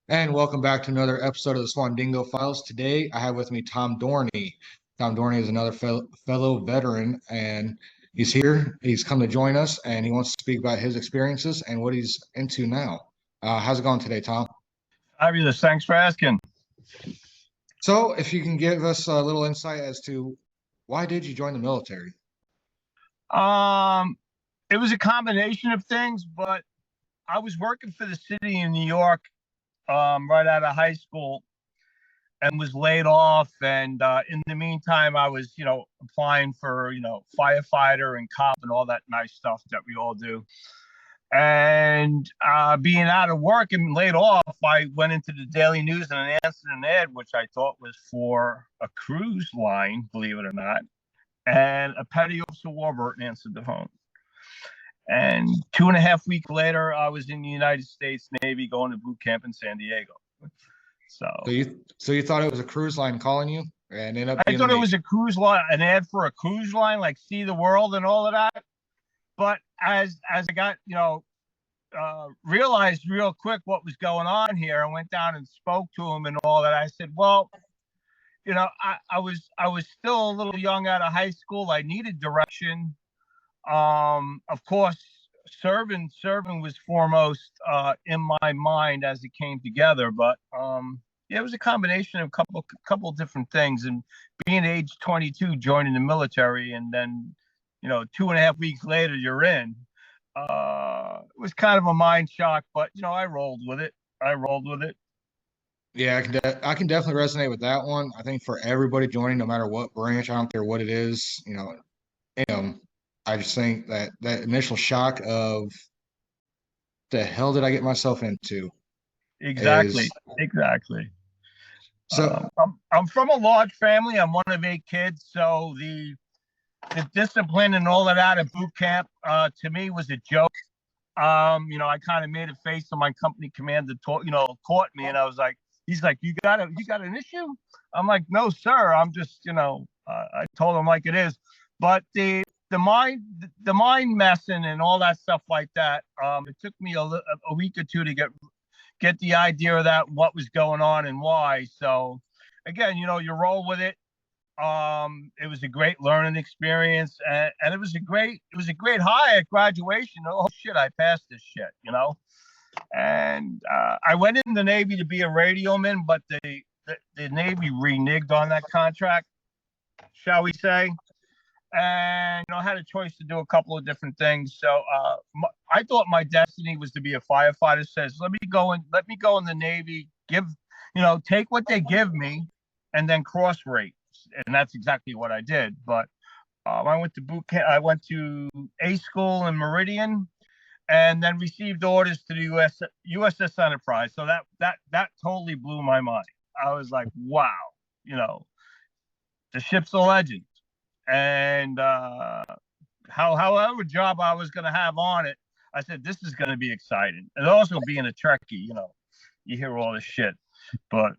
And welcome back to another episode of the Swandingo Files. Today, I have with me Tom Dorney. Tom Dorney is another fellow veteran, and he's here. He's come to join us, and he wants to speak about his experiences and what he's into now. How's it going today, Tom? Fabulous. Thanks for asking. So, if you can give us a little insight as to why did you join the military? Um, it was a combination of things, but I was working for the city in New York, right out of high school and was laid off. And in the meantime, I was, applying for, firefighter and cop and all that nice stuff that we all do. And being out of work and laid off, I went into the Daily News and answered an ad, which I thought was for a cruise line, believe it or not. And a petty officer Warburton answered the phone. And 2.5 weeks later, I was in the United States Navy going to boot camp in San Diego. So you thought it was a cruise line calling you, and ended up I being thought it was a cruise line, an ad for a cruise line, like See the World and all of that. But as I got, realized real quick what was going on here, I went down and spoke to him and all that. I said, well, I was still a little young out of high school. I needed direction. Of course, serving was foremost in my mind as it came together. But yeah, it was a combination of a couple different things. And being age 22, joining the military, and then 2.5 weeks later you're in. It was kind of a mind shock, but I rolled with it. Yeah, I can definitely resonate with that one. I think for everybody joining, no matter what branch, I don't care what it is, I just think that that initial shock of the hell did I get myself into? Exactly. So I'm from a large family. I'm one of 8 kids, so the discipline and all of that at boot camp to me was a joke. I kind of made a face, and my company commander caught me, and I was like, he's like, you got an issue? I'm like, no, sir. I'm just, I told him like it is. But the mind messing and all that stuff like that. It took me a week or two to get the idea of that, what was going on and why. So again, you roll with it. It was a great learning experience, and it was a great high at graduation. Oh shit, I passed this shit, And I went in the Navy to be a radioman, but the Navy reneged on that contract, shall we say? And I had a choice to do a couple of different things. So I thought my destiny was to be a firefighter. Says, let me go in the Navy, take what they give me, and then cross rate. And that's exactly what I did. But I went to boot camp. I went to A school in Meridian, and then received orders to the USS Enterprise. So that totally blew my mind. I was like, wow, the ship's a legend. And however job I was going to have on it, I said, this is going to be exciting. And also being a Trekkie, you hear all this shit. But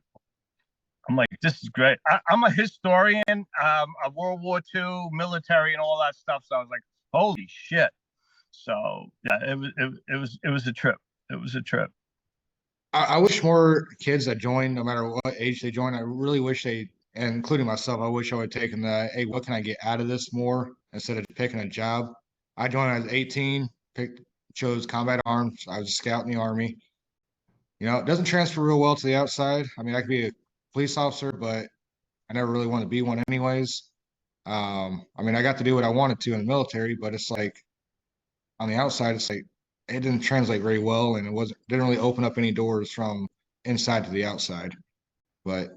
I'm like, this is great. I'm a historian, of World War II, military, and all that stuff. So I was like, holy shit. So yeah, it was a trip. It was a trip. I wish more kids that join, no matter what age they join, I really wish and including myself, I wish I would have taken the, hey, what can I get out of this more instead of picking a job. I joined when I was 18, chose combat arms. I was a scout in the Army. It doesn't transfer real well to the outside. I mean, I could be a police officer, but I never really wanted to be one anyways. I mean, I got to do what I wanted to in the military, but it's like on the outside, it's like it didn't translate very well, and didn't really open up any doors from inside to the outside. But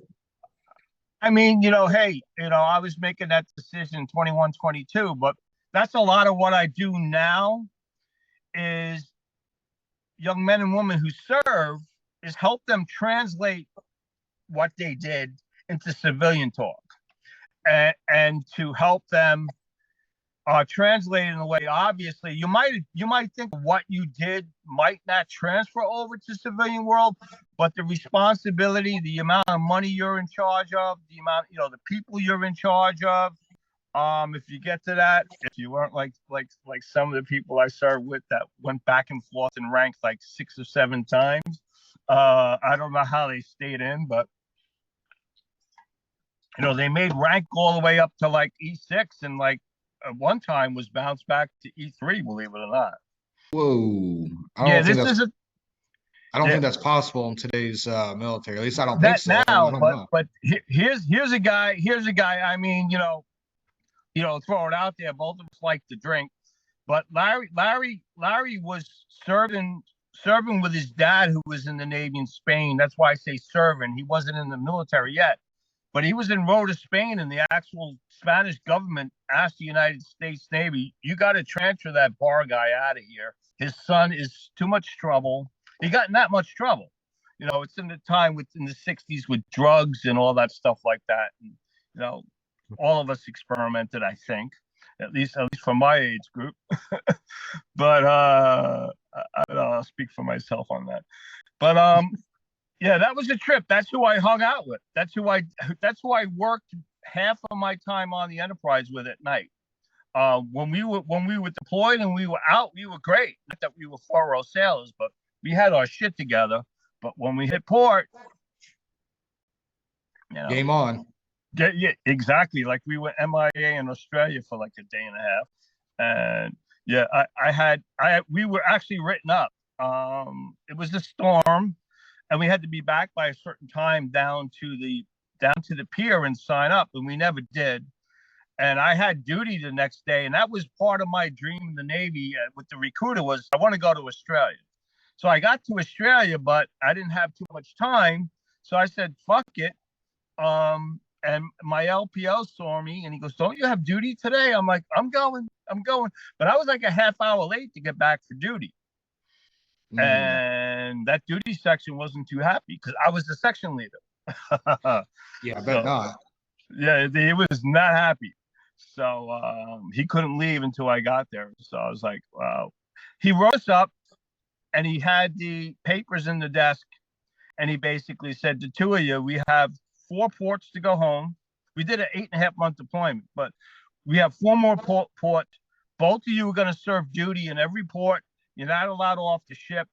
I mean, hey, I was making that decision 21, 22, but that's a lot of what I do now is young men and women who serve is help them translate what they did into civilian talk and to help them translate in a way. Obviously, you might think what you did might not transfer over to civilian world, but the responsibility, the amount of money you're in charge of, the amount, the people you're in charge of. If you get to that, if you weren't like some of the people I served with that went back and forth in ranks like 6 or 7 times, I don't know how they stayed in, but they made rank all the way up to like E6, and like at one time was bounced back to E3, believe it or not. Whoa. Yeah, this is I don't think that's possible in today's military. At least I don't think that so. I now, don't but know. here's a guy. I mean, throw it out there. Both of us like to drink, but Larry was serving with his dad, who was in the Navy in Spain. That's why I say serving. He wasn't in the military yet, but he was in Rota, Spain, and the actual Spanish government asked the United States Navy, "You got to transfer that bar guy out of here. His son is too much trouble." He got in that much trouble. It's in the time in the 60s with drugs and all that stuff like that. And, all of us experimented, I think, at least for my age group. But I'll speak for myself on that. But yeah, that was a trip. That's who I hung out with. That's who I worked half of my time on the Enterprise with at night. When we were deployed and we were out, we were great. Not that we were 4-row sailors, but we had our shit together. But when we hit port, game on. Yeah, exactly. Like we were MIA in Australia for like a day and a half, and yeah, we were actually written up. It was a storm, and we had to be back by a certain time down to the pier and sign up, and we never did. And I had duty the next day, and that was part of my dream in the Navy with the recruiter was I want to go to Australia. So I got to Australia, but I didn't have too much time. So I said, fuck it. And my LPO saw me and he goes, "Don't you have duty today?" I'm like, I'm going. But I was like a half hour late to get back for duty. And that duty section wasn't too happy because I was the section leader. Yeah, I bet not. Yeah, he was not happy. So he couldn't leave until I got there. So I was like, wow. He rose up and he had the papers in the desk. And he basically said, "The two of you, we have 4 ports to go home." We did an 8.5-month deployment, but we have 4 more ports. Both of you are going to serve duty in every port. You're not allowed off the ship,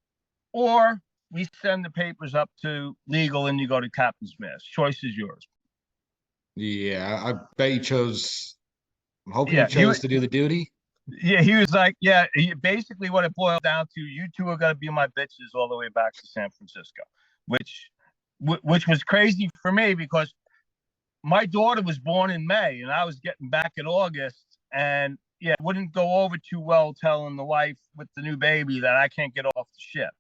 or we send the papers up to legal and you go to captain's mast. Choice is yours. Yeah, I bet you chose. I'm hoping you chose to do the duty. Yeah, he was like, yeah, basically what it boiled down to, you two are going to be my bitches all the way back to San Francisco, which was crazy for me because my daughter was born in May and I was getting back in August, and yeah, it wouldn't go over too well telling the wife with the new baby that I can't get off the ship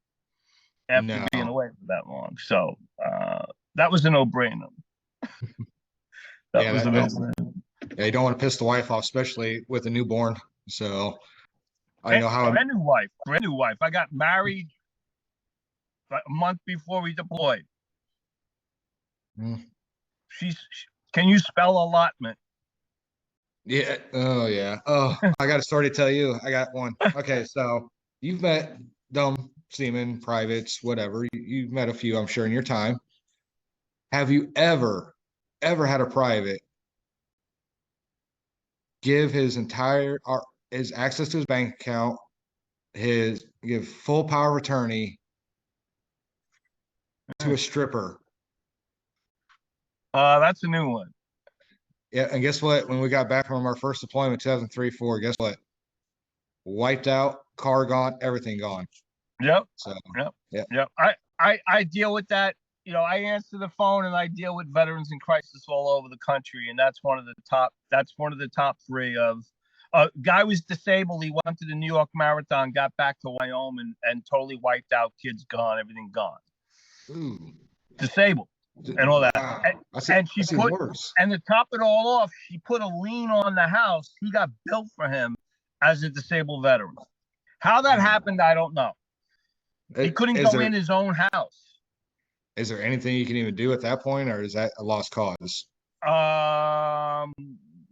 after being away for that long. So that was a no-brainer. That was a no-brainer. Yeah, you don't want to piss the wife off, especially with a newborn. So I know how. Brand new wife. I got married a month before we deployed. Can you spell allotment? Yeah. Oh, yeah. Oh, I got a story to tell you. I got one. Okay, so you've met dumb seamen, privates, whatever. You've met a few, I'm sure, in your time. Have you ever had a private give his access to his bank account, give full power of attorney to a stripper? That's a new one. Yeah, and guess what? When we got back from our first deployment, 2003-4, guess what? Wiped out, car gone, everything gone. Yep. So yep. I deal with that. I answer the phone and I deal with veterans in crisis all over the country, and that's one of the top 3 of. Guy was disabled. He went to the New York Marathon, got back to Wyoming, and totally wiped out. Kids gone, everything gone. Ooh. Disabled and all that. Wow. And to top it all off, she put a lien on the house he got built for him as a disabled veteran. How that happened, I don't know. He couldn't go in his own house. Is there anything you can even do at that point, or is that a lost cause?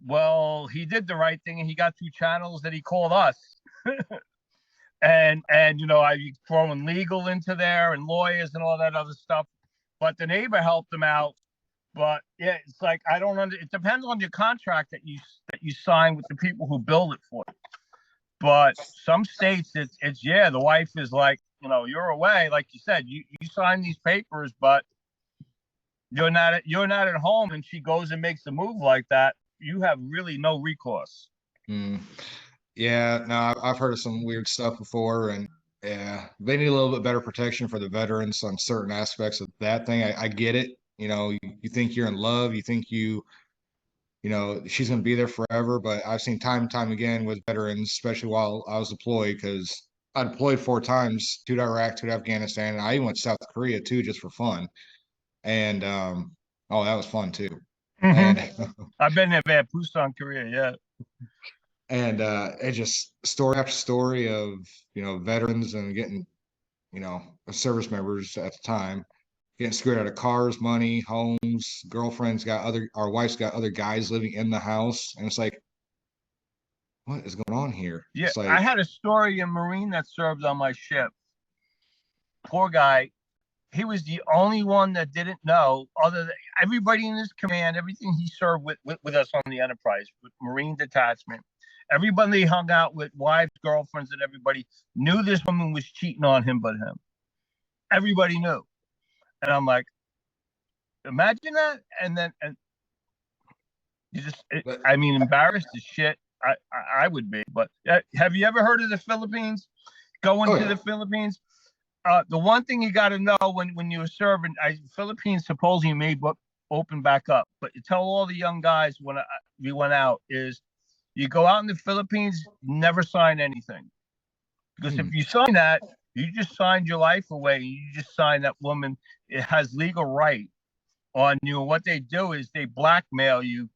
Well, he did the right thing, and he got 2 channels that he called us. and I throwing legal into there and lawyers and all that other stuff. But the neighbor helped him out. But yeah, it's like it depends on your contract that you sign with the people who build it for you. But some states it's the wife is like, you're away, like you said, you sign these papers, but you're not at home, and she goes and makes a move like that. You have really no recourse. Mm. Yeah, no, I've heard of some weird stuff before, and yeah, they need a little bit better protection for the veterans on certain aspects of that thing. I get it. You think you're in love, you think she's going to be there forever, but I've seen time and time again with veterans, especially while I was deployed, because I deployed 4 times, 2 to Iraq, 2 to Afghanistan, and I even went to South Korea too, just for fun. And oh, that was fun too. And I've been there, man. Busan, Korea, yeah. And it just story after story of veterans and getting service members at the time getting screwed out of cars, money, homes, girlfriends, our wife's got other guys living in the house, and it's like, what is going on here? Yeah, it's like, I had a story, a Marine that served on my ship. Poor guy. He was the only one that didn't know, other than everybody in his command, everything he served with us on the Enterprise, with Marine detachment. Everybody he hung out with, wives, girlfriends, and everybody knew this woman was cheating on him but him. Everybody knew. And I'm like, imagine that. And you just, embarrassed as shit. I would be. But have you ever heard of the Philippines? Going to the Philippines? The one thing you got to know when you were serving, Philippines supposedly may open back up. But you tell all the young guys when we went out is, you go out in the Philippines, never sign anything. Because if you sign that, you just signed your life away. You just signed that woman. It has legal right on you. And what they do is they blackmail you.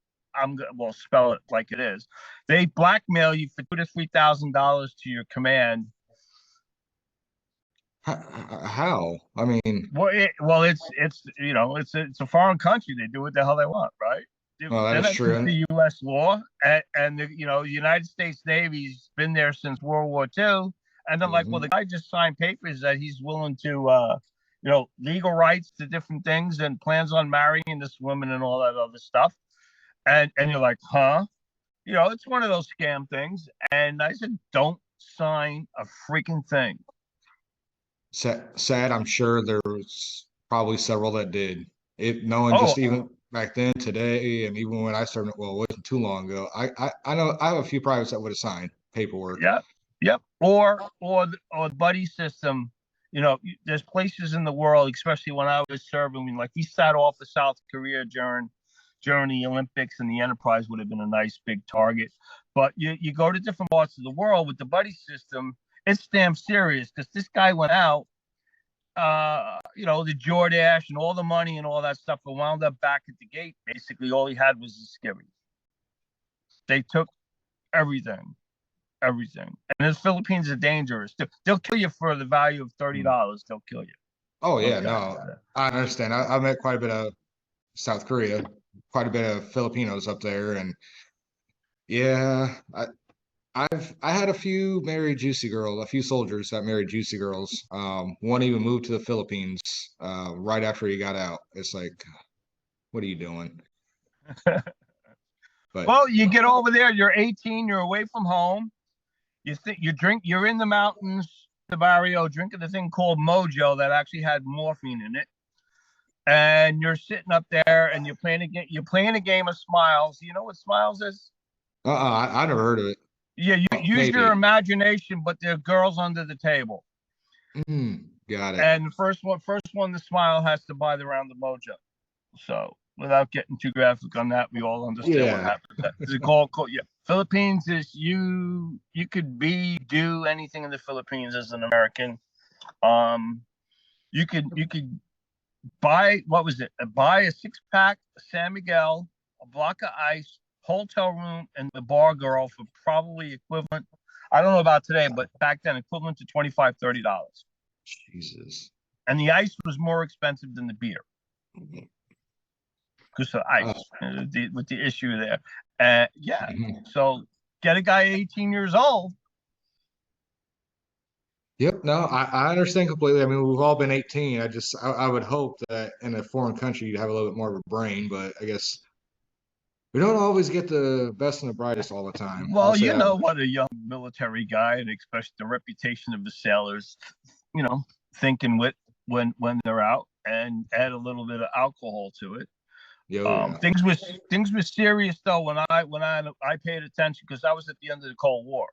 We'll spell it like it is. They blackmail you for $2,000 to $3,000 to your command. How? I mean, it's a foreign country. They do what the hell they want, right? Well, that is true. The U.S. law, and the United States Navy's been there since World War II, and they're like, well, the guy just signed papers that he's willing to, legal rights to different things, and plans on marrying this woman and all that other stuff, and you're like, huh? It's one of those scam things, and I said, don't sign a freaking thing. Sad. I'm sure there was probably several that did. Just even back then, today, and even when I served, it wasn't too long ago. I know I have a few privates that would have signed paperwork. Yep. Or the buddy system. There's places in the world, especially when I was serving, like we sat off of South Korea during the Olympics, and the Enterprise would have been a nice big target. But you go to different parts of the world with the buddy system. It's damn serious, because this guy went out, the Jordache and all the money and all that stuff, and wound up back at the gate. Basically, all he had was the skivvy. They took everything. And the Philippines are dangerous. They'll kill you for the value of $30. They'll kill you. Oh, yeah, no, I understand. I met quite a bit of South Korea, quite a bit of Filipinos up there, and yeah, I had a few soldiers that married juicy girls. One even moved to the Philippines right after he got out. It's like, what are you doing? But well, you get over there, you're 18, you're away from home. You're in the mountains, the barrio, drinking the thing called Mojo that actually had morphine in it. And you're sitting up there and you're playing a game of Smiles. You know what Smiles is? I never heard of it. Yeah, you use your imagination, but there are girls under the table. Got it. And the first one to smile has to buy the round of Mojo. So without getting too graphic on that, we all understand what happened. It's called Philippines is you could do anything in the Philippines as an American. You could buy, what was it? Buy a 6-pack of San Miguel, a block of ice, hotel room, and the bar girl for probably equivalent. I don't know about today, but back then equivalent to $25, $30. Jesus. And the ice was more expensive than the beer. Because of ice, with the issue there. So get a guy 18 years old. Yep, no, I understand completely. I mean, we've all been 18. I would hope that in a foreign country you'd have a little bit more of a brain, but I guess we don't always get the best and the brightest all the time. Well, what a young military guy, and especially the reputation of the sailors. thinking with when they're out, and add a little bit of alcohol to it. Yeah. Things were serious though when I paid attention, because I was at the end of the Cold War.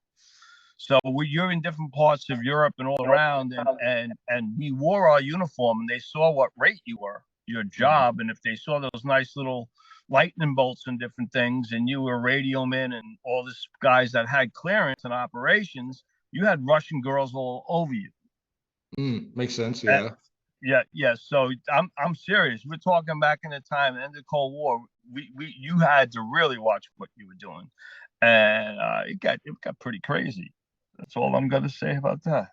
So you're in different parts of Europe and all around, and we wore our uniform, and they saw what rate you were, your job, and if they saw those nice little lightning bolts and different things, and you were radio men and all this guys that had clearance and operations, you had Russian girls all over you. Makes sense. Yeah. Yeah. So I'm serious. We're talking back in the time, the end of the Cold War. You had to really watch what you were doing, and it got pretty crazy. That's all I'm gonna say about that.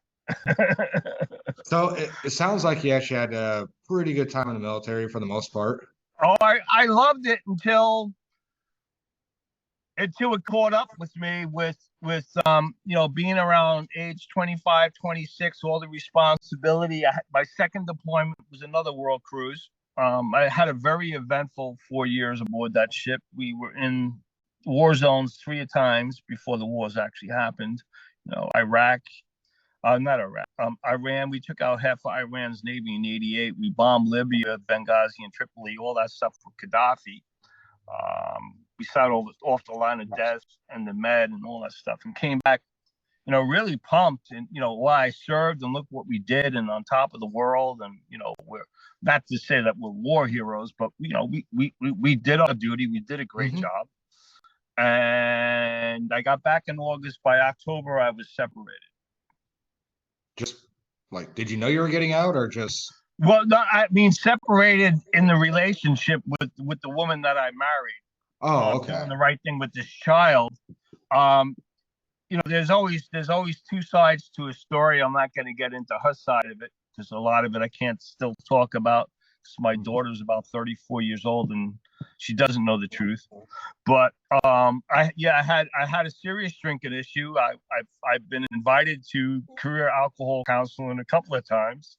So it sounds like you actually had a pretty good time in the military for the most part. Oh, I loved it until it caught up with me with being around age 25, 26, all the responsibility. My second deployment was another world cruise. I had a very eventful 4 years aboard that ship. We were in war zones 3 times before the wars actually happened. Iraq, not Iraq, Iran. We took out half of Iran's navy in '88. We bombed Libya, Benghazi, and Tripoli, all that stuff for Gaddafi. We sat off the line of death and the Med and all that stuff, and came back, really pumped. And why I served, and look what we did, and on top of the world. And we're not to say that we're war heroes, but we did our duty. We did a great job. And I got back in August. By October, I was separated. Just like, did you know you were getting out, or just? Well, no, I mean separated in the relationship with the woman that I married. Oh, okay. Doing the right thing with this child. There's always two sides to a story. I'm not going to get into her side of it, because a lot of it I can't still talk about. Because my daughter's about 34 years old and she doesn't know the truth. But I had a serious drinking issue. I've been invited to career alcohol counseling a couple of times.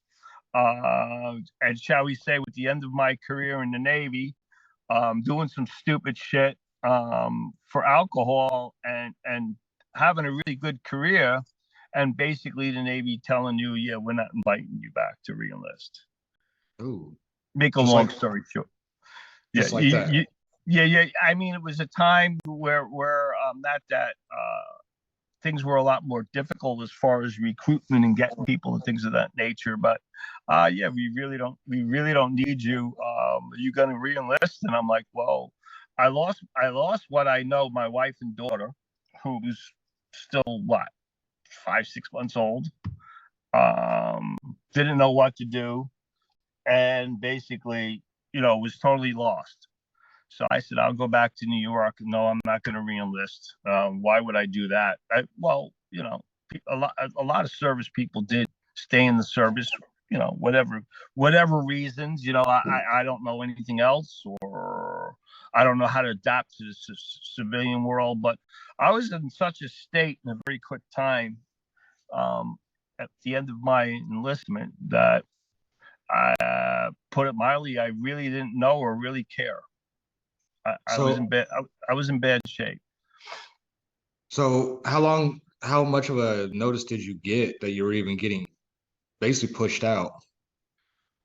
And shall we say, with the end of my career in the Navy, doing some stupid shit for alcohol, and having a really good career, and basically the Navy telling you, yeah, we're not inviting you back to re-enlist. Ooh. Make a long story short. Just like that. Yeah. I mean, it was a time where things were a lot more difficult as far as recruitment and getting people and things of that nature. But we really don't need you. Are you going to re-enlist? And I'm like, well, I lost what I know, my wife and daughter, who's still 5, 6 months old. Didn't know what to do, and basically, was totally lost. So I said, I'll go back to New York. No, I'm not going to re-enlist. Why would I do that? A lot of service people did stay in the service, whatever reasons. I don't know anything else, or I don't know how to adapt to the civilian world. But I was in such a state in a very quick time at the end of my enlistment that put it mildly, I really didn't know or really care. I was in bad shape. So how much of a notice did you get that you were even getting basically pushed out?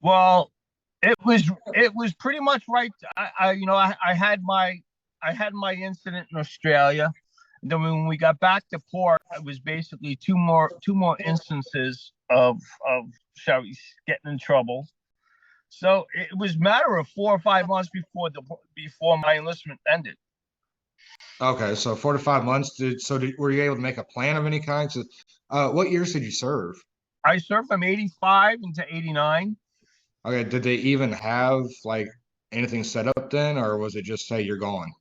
Well, it was pretty much right. I had my incident in Australia. Then when we got back to port, it was basically two more instances of shall we getting in trouble. So it was a matter of 4 or 5 months before my enlistment ended. Okay, so 4 to 5 months. Were you able to make a plan of any kind? So, what years did you serve? I served from 85 into 89. Okay, did they even have like anything set up then, or was it just say you're gone?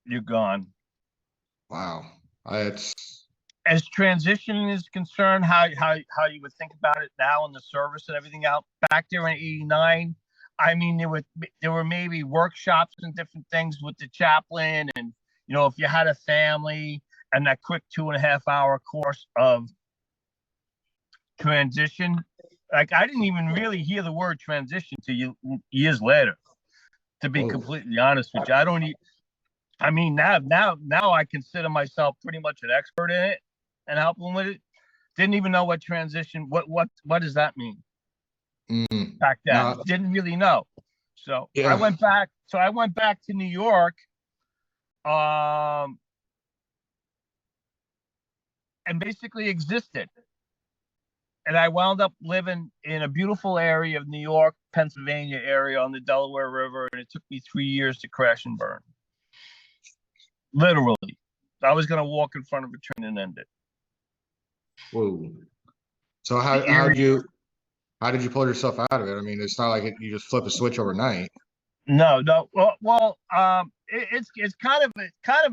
You're gone. Wow, it's as transition is concerned, how you would think about it now in the service and everything out back there in '89. I mean, there were maybe workshops and different things with the chaplain, and if you had a family, and that quick 2.5-hour course of transition. Like, I didn't even really hear the word transition till years later, to be completely honest with you. I mean, now I consider myself pretty much an expert in it and helping with it. Didn't even know what transition, what does that mean back then? No, Didn't really know. So yeah. I went back to New York, and basically existed. And I wound up living in a beautiful area of New York, Pennsylvania area on the Delaware River, and it took me 3 years to crash and burn. Literally. I was going to walk in front of a train and end it. Whoa. So how did you pull yourself out of it? I mean, it's not like you just flip a switch overnight. No. Well, it's kind of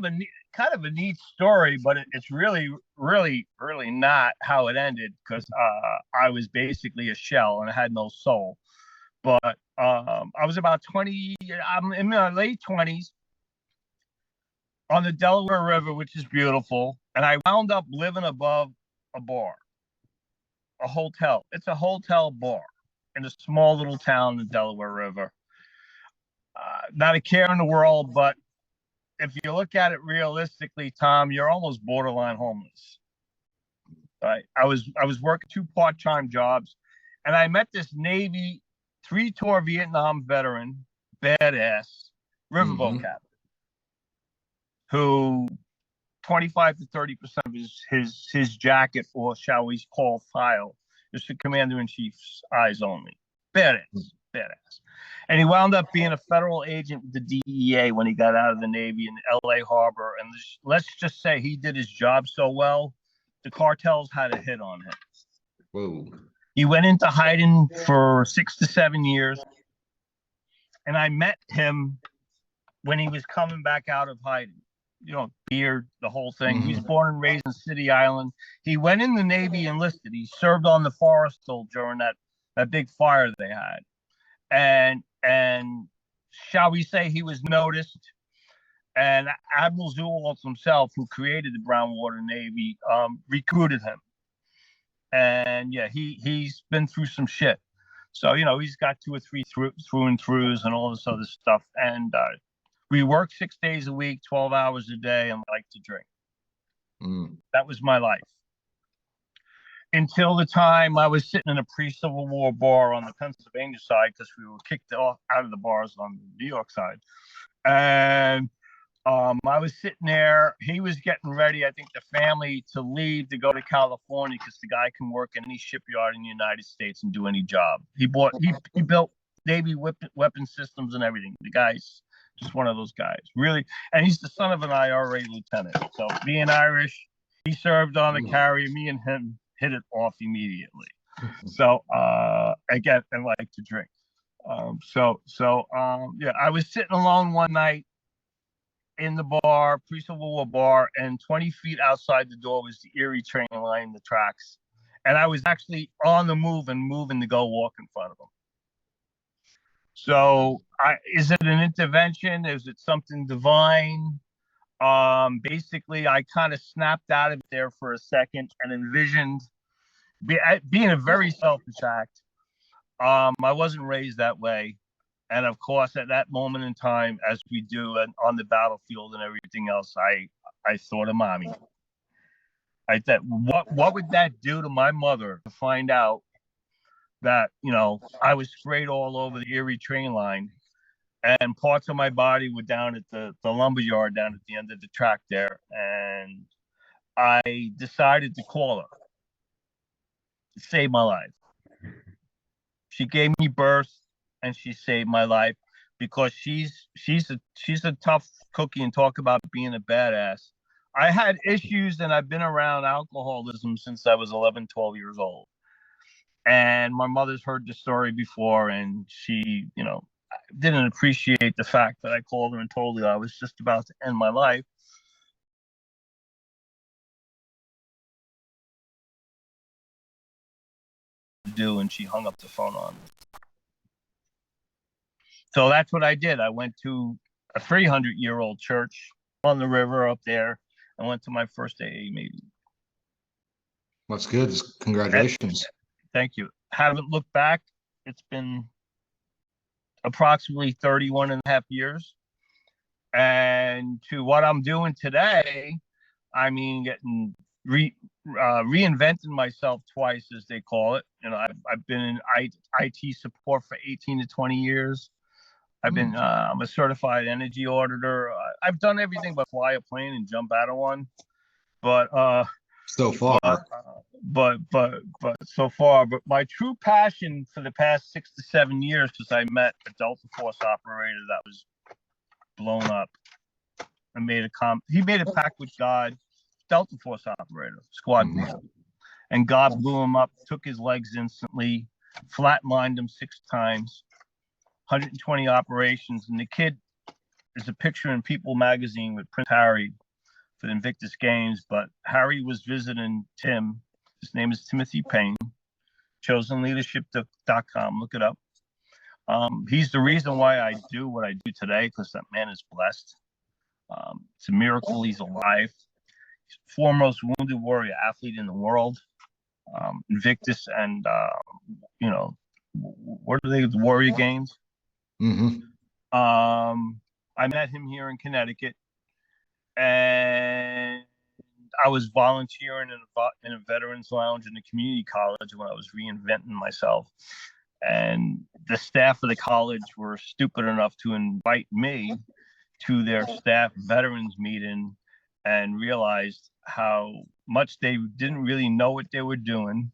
a neat story, but it's really not how it ended, because I was basically a shell and I had no soul. But I was about 20. I'm in my late 20s on the Delaware River, which is beautiful, and I wound up living above a bar, a hotel. It's a hotel bar in a small little town in the Delaware River. Not a care in the world, but if you look at it realistically, Tom, you're almost borderline homeless. Right? I was working 2 part-time jobs, and I met this Navy 3-tour Vietnam veteran, badass riverboat captain, who 25 to 30% of his jacket, or shall we call file, is the commander-in-chief's eyes only. Badass. And he wound up being a federal agent with the DEA when he got out of the Navy in LA Harbor. And let's just say he did his job so well, the cartels had a hit on him. Whoa. He went into hiding for 6 to 7 years. And I met him when he was coming back out of hiding. You know, beard, the whole thing. He was born and raised in City Island. He went in the Navy, enlisted. He served on the Forest Hill during that big fire they had. And shall we say, he was noticed, and Admiral Zewalt himself, who created the Brownwater Navy, recruited him. And yeah, he's been through some shit. So, you know, he's got 2 or 3 through and throughs and all this other stuff. And we work 6 days a week, 12 hours a day, and like to drink. That was my life. Until the time I was sitting in a pre-Civil War bar on the Pennsylvania side, because we were kicked out of the bars on the New York side. And I was sitting there. He was getting ready, I think, the family to leave to go to California, because the guy can work in any shipyard in the United States and do any job. He built Navy weapon systems and everything. The guy's just one of those guys, really. And he's the son of an IRA lieutenant. So being Irish, he served on the carrier. Me and him hit it off immediately. So again, and like to drink. Yeah, I was sitting alone one night in the bar, pre-Civil War bar, and 20 feet outside the door was the Erie train line, the tracks. And I was actually on the move and moving to go walk in front of them. So is it an intervention? Is it something divine? Basically, I kind of snapped out of there for a second and envisioned being a very selfish act. I wasn't raised that way. And of course, at that moment in time, as we do on the battlefield and everything else, I thought of mommy. I thought, what would that do to my mother to find out that, you know, I was sprayed all over the Erie train line, and parts of my body were down at the lumber yard down at the end of the track there. And I decided to call her to save my life. She gave me birth, and she saved my life, because she's a tough cookie, and talk about being a badass. I had issues, and I've been around alcoholism since I was 11, 12 years old. And my mother's heard the story before, and she, you know, didn't appreciate the fact that I called her and told her I was just about to end my life. And she hung up the phone on me. So that's what I did. I went to a 300-year-old church on the river up there. I went to my first AA meeting. That's good. Congratulations. Thank you. Haven't looked back. It's been approximately 31 and a half years. And to what I'm doing today, I mean, getting reinvented myself twice, as they call it. You know, I've been in IT support for 18 to 20 years. I'm a certified energy auditor. I've done everything but fly a plane and jump out of one. But So far. but so far, but my true passion for the past 6 to 7 years, because I met a Delta Force operator that was blown up and he made a pact with God, Delta Force operator, squad leader, and God blew him up, took his legs instantly, flatlined him 6 times, 120 operations, and the kid is a picture in People magazine with Prince Harry for the Invictus Games, but Harry was visiting Tim. His name is Timothy Payne, chosenleadership.com. Look it up. He's the reason why I do what I do today, because that man is blessed. It's a miracle he's alive. He's the foremost wounded warrior athlete in the world. Invictus and, what are they, the Warrior Games? I met him here in Connecticut, and I was volunteering in a veterans lounge in the community college when I was reinventing myself. And the staff of the college were stupid enough to invite me to their staff veterans meeting, and realized how much they didn't really know what they were doing.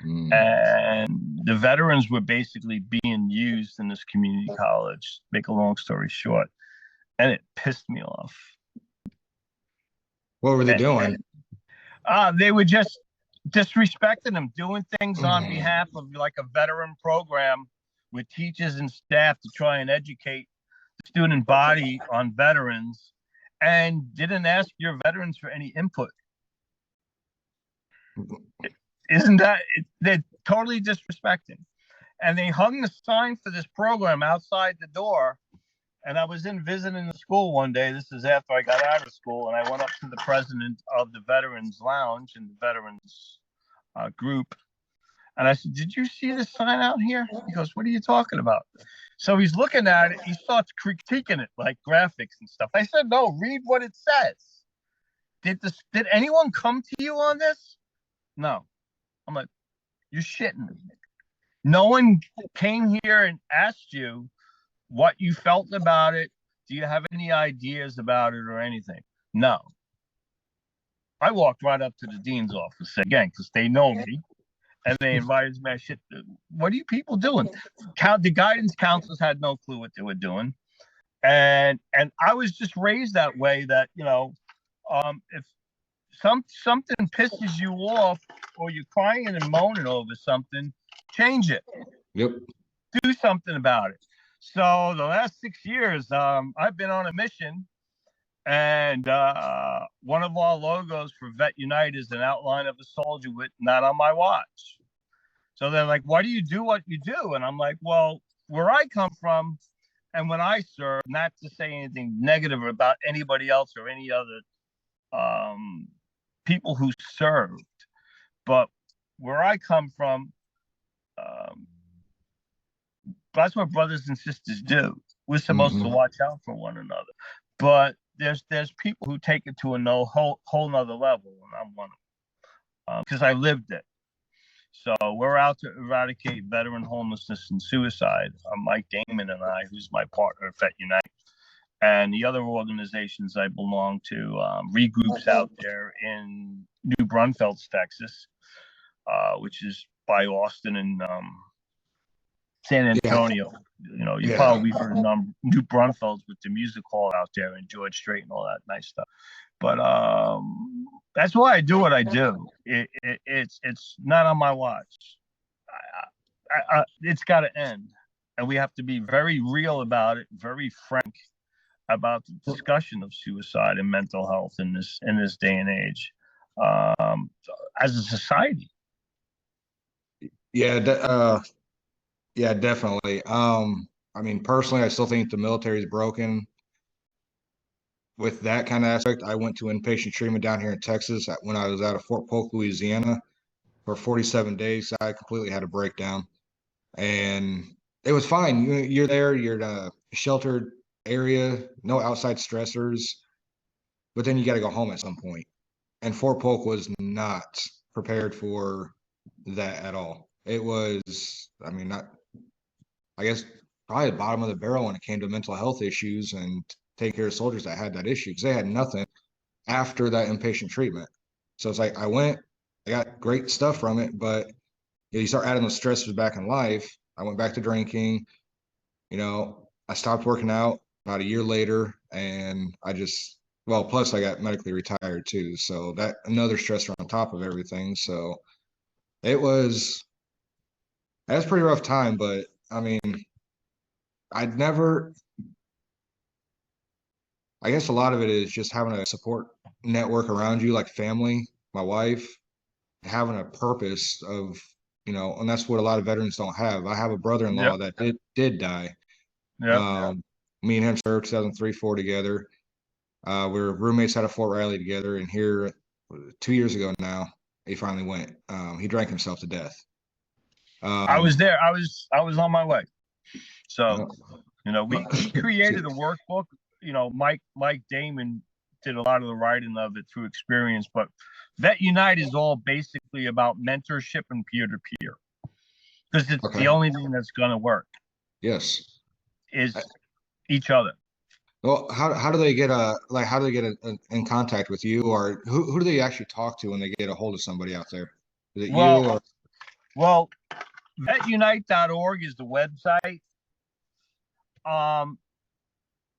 And the veterans were basically being used in this community college, make a long story short. And it pissed me off. What were they doing? They were just disrespecting them, doing things on behalf of like a veteran program with teachers and staff to try and educate the student body on veterans, and didn't ask your veterans for any input. Isn't that, they're totally disrespecting. And they hung the sign for this program outside the door. And I was in visiting the school one day. This is after I got out of school, and I went up to the president of the Veterans Lounge and the Veterans group. And I said, "Did you see the sign out here?" He goes, "What are you talking about?" So he's looking at it. He starts critiquing it, like graphics and stuff. I said, "No, read what it says. Did anyone come to you on this?" No. I'm like, "You're shitting me. No one came here and asked you what you felt about it. Do you have any ideas about it or anything?" No. I walked right up to the dean's office again, because they know me, and they invited me. Shit, what are you people doing? The guidance counselors had no clue what they were doing, and I was just raised that way. That if something pisses you off, or you're crying and moaning over something, change it. Yep. Do something about it. So the last 6 years, I've been on a mission, and one of our logos for VetUnite is an outline of a soldier with "not on my watch." So they're like, "Why do you do what you do?" And I'm like, well, where I come from and when I serve, not to say anything negative about anybody else or any other people who served, but where I come from, that's what brothers and sisters do. We're supposed to watch out for one another. But there's people who take it to a whole nother level, and I'm one of them, because I lived it. So we're out to eradicate veteran homelessness and suicide. Mike Damon and I, who's my partner at VetUnite, and the other organizations I belong to, regroups out there in New Braunfels, Texas, which is by Austin and San Antonio. You probably heard of New Braunfels with the music hall out there, and George Strait and all that nice stuff. But that's why I do what I do. It's not on my watch. It's got to end, and we have to be very real about it, very frank about the discussion of suicide and mental health in this day and age, as a society. Yeah, definitely. I mean, personally, I still think the military is broken with that kind of aspect. I went to inpatient treatment down here in Texas when I was out of Fort Polk, Louisiana, for 47 days. I completely had a breakdown, and it was fine. You're there, you're in a sheltered area, no outside stressors, but then you got to go home at some point. and Fort Polk was not prepared for that at all. It was, I mean, not, I guess, probably the bottom of the barrel when it came to mental health issues and taking care of soldiers that had that issue because they had nothing after that inpatient treatment. So it's like I went, I got great stuff from it, but you start adding those stresses back in life. I went back to drinking. I stopped working out about a year later, and I just, well, plus I got medically retired too. So that another stressor on top of everything. So it was, that was a pretty rough time, but I mean, I'd never, I guess a lot of it is just having a support network around you, like family, my wife, having a purpose of, and that's what a lot of veterans don't have. I have a brother-in-law Yep. that did die. Yep. Me and him served 2003, 4 together. We were roommates out of Fort Riley together, and here 2 years ago now, he finally went. He drank himself to death. I was Um, there. I was on my way. So, we created a Jeez. workbook. Mike Damon did a lot of the writing of it through experience, but VetUnite is all basically about mentorship and peer to peer because it's Okay. the only thing that's going to work Yes. is each other. Well, how do they get how do they get in contact with you, or who do they actually talk to when they get a hold of somebody out there? Is it you Well, or well, vetunite.org is the website. Um,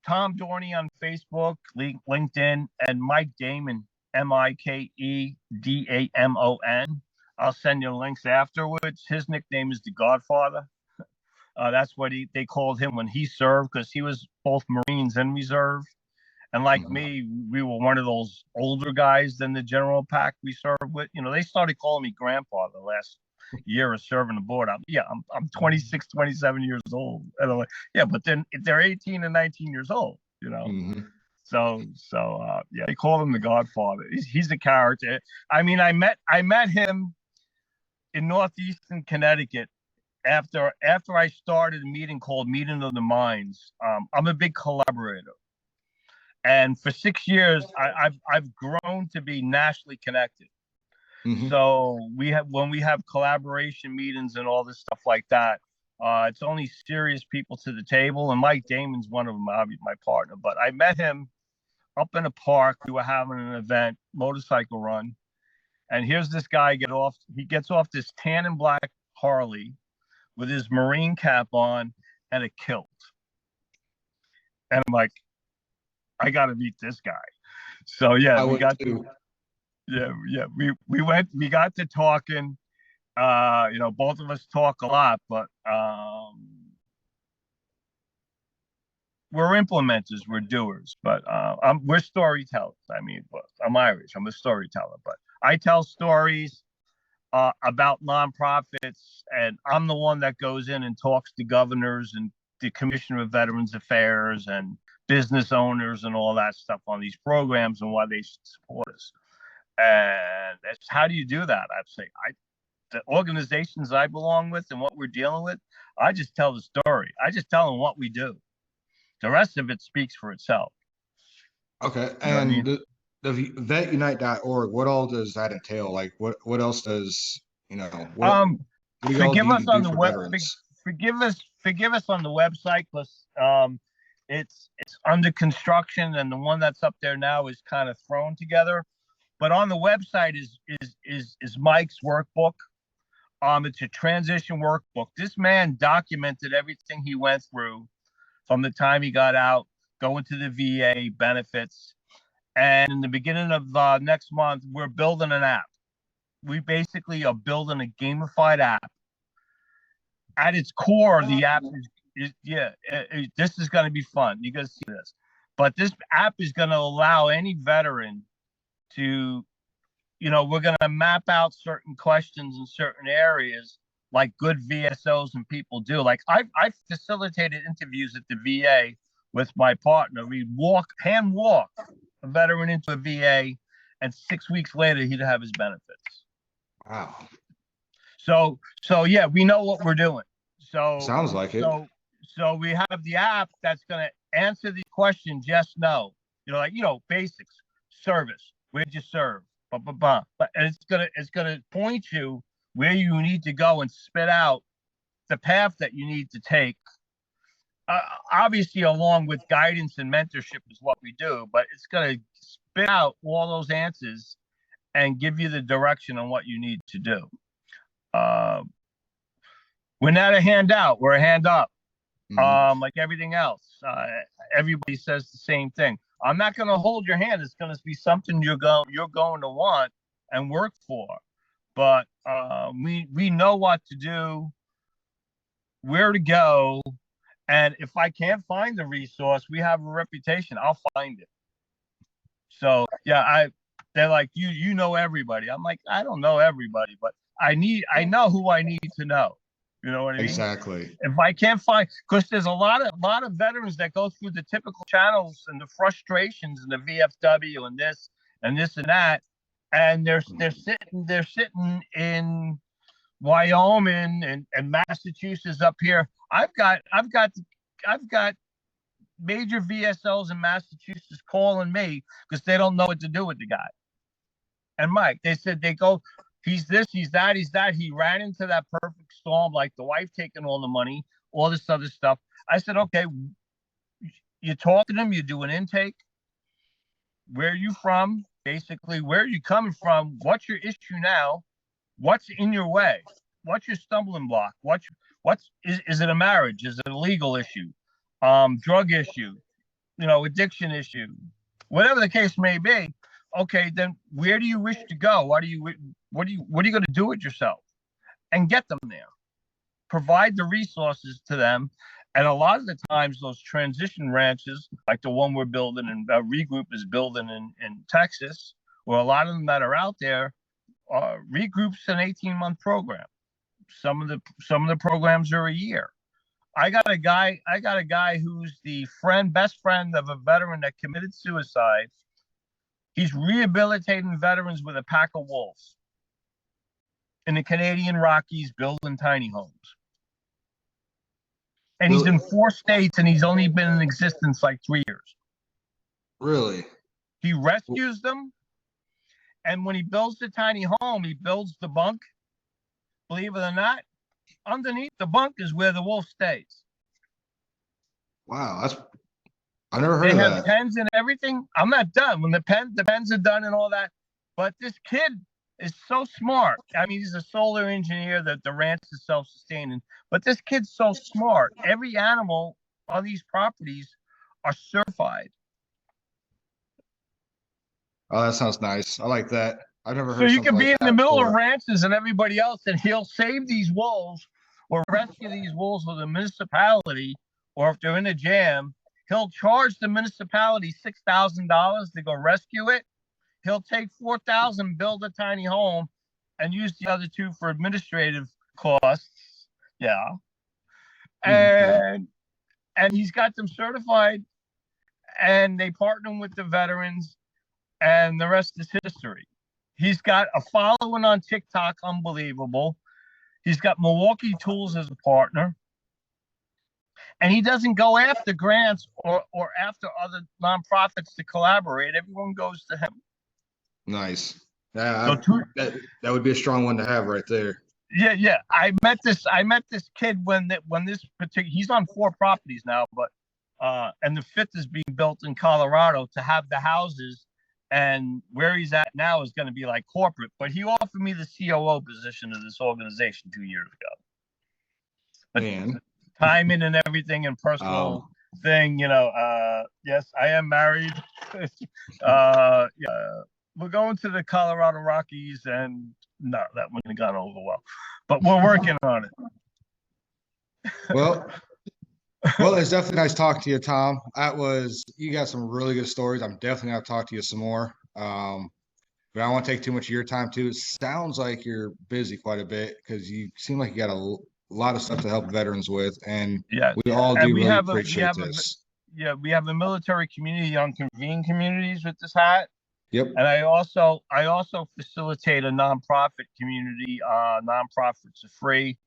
Tom Dorney on Facebook, LinkedIn, and Mike Damon, MikeDamon. I'll send you links afterwards. His nickname is the Godfather. That's what they called him when he served because he was both Marines and Reserve. And like Mhm. me, we were one of those older guys than the general pack we served with. They started calling me grandpa the last year of serving aboard. I'm 26, 27 years old. And I'm like, yeah, but then they're 18 and 19 years old. Mhm. So yeah, they call him the Godfather. He's a character. I mean, I met him in northeastern Connecticut after I started a meeting called Meeting of the Minds. I'm a big collaborator, and for 6 years, I've grown to be nationally connected. Mhm. So when we have collaboration meetings and all this stuff like that, it's only serious people to the table, and Mike Damon's one of them, obviously my partner. But I met him up in a park. We were having an event, motorcycle run, and here's this guy He gets off this tan and black Harley with his Marine cap on and a kilt, and I'm like, I got to meet this guy. So yeah, I would too. we got to talking. Both of us talk a lot, but we're implementers, we're doers, but we're storytellers. I mean, I'm Irish, I'm a storyteller, but I tell stories about nonprofits, and I'm the one that goes in and talks to governors and the Commissioner of Veterans Affairs and business owners and all that stuff on these programs and why they should support us. And that's how do you do that? I'd say the organizations I belong with and what we're dealing with, I just tell the story. I just tell them what we do. The rest of it speaks for itself. Okay. You know what I And mean? the vetunite.org, what all does that entail? Like what else does, Um, what do y'all forgive us on do the for web. veterans? Forgive us on the website because it's under construction and the one that's up there now is kind of thrown together. But on the website is Mike's workbook. It's a transition workbook. This man documented everything he went through from the time he got out, going to the VA benefits. And in the beginning of next month, we're building an app. We basically are building a gamified app. At its core, the app this is going to be fun. You guys see this. But this app is going to allow any veteran to, we're going to map out certain questions in certain areas like good VSOs and people do. Like I've facilitated interviews at the VA with my partner. We hand walk a veteran into a VA, and 6 weeks later, he'd have his benefits. Wow. So yeah, we know what we're doing. So Sounds like it. so we have the app that's going to answer the questions yes, no. Basics, service, where'd you serve? But it's gonna point you where you need to go and spit out the path that you need to take. Obviously, along with guidance and mentorship is what we do, but it's gonna spit out all those answers and give you the direction on what you need to do. We're not a handout, we're a hand up. Like everything else. Everybody says the same thing. I'm not going to hold your hand. It's going to be something you're going to want and work for. But we know what to do, where to go, and if I can't find the resource, we have a reputation. I'll find it. So yeah, they're like, you know everybody. I'm like, I don't know everybody, but I know who I need to know. You know what I mean? Exactly. If I can't find, because there's a lot of veterans that go through the typical channels and the frustrations and the VFW and this and that, and they're sitting in Wyoming and Massachusetts up here. I've got major VSOs in Massachusetts calling me because they don't know what to do with the guy. And Mike, they said they go. He's this, he's that, he's that. He ran into that perfect storm, like the wife taking all the money, all this other stuff. I said, okay, you talk to them, you do an intake. Where are you from? Basically, where are you coming from? What's your issue now? What's in your way? What's your stumbling block? Is it a marriage? Is it a legal issue? Drug issue? Addiction issue? Whatever the case may be. Okay, then where do you wish to go? What are you going to do with yourself? And get them there. Provide the resources to them. And a lot of the times, those transition ranches, like the one we're building and Regroup is building in Texas, or a lot of them that are out there, Regroup's an 18-month program. Some of the programs are a year. I got a guy who's the best friend of a veteran that committed suicide. He's rehabilitating veterans with a pack of wolves in the Canadian Rockies, building tiny homes. And he's in 4 states, and he's only been in existence like 3 years. Really? He rescues them, and when he builds the tiny home, he builds the bunk. Believe it or not, underneath the bunk is where the wolf stays. Wow, I never heard of that. They have pens and everything. I'm not done. When the pens are done and all that, but this kid is so smart. I mean, he's a solar engineer. That the ranch is self-sustaining, but this kid's so smart. Every animal on these properties are certified. Oh, that sounds nice. I like that. I've never heard. So you can be in the middle before. of ranches and everybody else, and he'll save these wolves or rescue these wolves with a municipality, or if they're in a jam, he'll charge the municipality $6,000 to go rescue it. He'll take $4,000, build a tiny home, and use the other $2,000 for administrative costs. Yeah. And he's got them certified, and they partner with the veterans, and the rest is history. He's got a following on TikTok, unbelievable. He's got Milwaukee Tools as a partner. And he doesn't go after grants or after other nonprofits to collaborate. Everyone goes to him. Nice. Yeah, that would be a strong one to have right there. Yeah. I met this kid when this particular, he's on 4 properties now, but and the 5th is being built in Colorado to have the houses, and where he's at now is going to be like corporate. But he offered me the COO position of this organization 2 years ago. But man, timing and everything and personal thing, yes, I am married. Yeah. We're going to the Colorado Rockies, and no, that wouldn't have gone over well. But we're working on it. Well, it's definitely nice talking to you, Tom. You got some really good stories. I'm definitely gonna talk to you some more. But I don't want to take too much of your time too. It sounds like you're busy quite a bit because you seem like you got a lot of stuff to help veterans with, and yeah, we all do really appreciate this. We have a military community on Convene communities with this hat. Yep. And I also facilitate a nonprofit community. Nonprofits are free.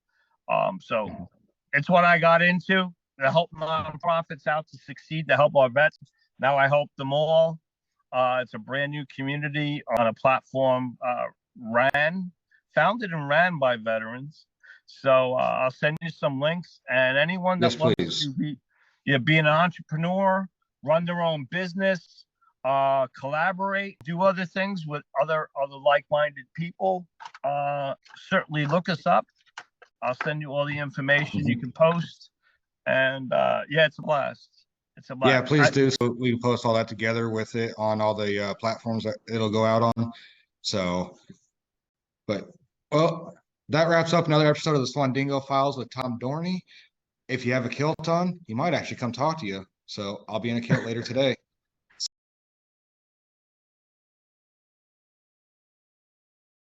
So it's what I got into, to help nonprofits out to succeed, to help our vets. Now I help them all. It's a brand new community on a platform founded and ran by veterans. So I'll send you some links, and anyone that Yes, wants please. to be an entrepreneur, run their own business, collaborate, do other things with other like-minded people, certainly look us up. I'll send you all the information you can post, and yeah, it's a blast. It's a blast. Yeah, please do. So we can post all that together with it on all the platforms that it'll go out on. So, but well, that wraps up another episode of the Swandingo Files with Tom Dorney. If you have a kilt on, he might actually come talk to you. So I'll be in a kilt later today.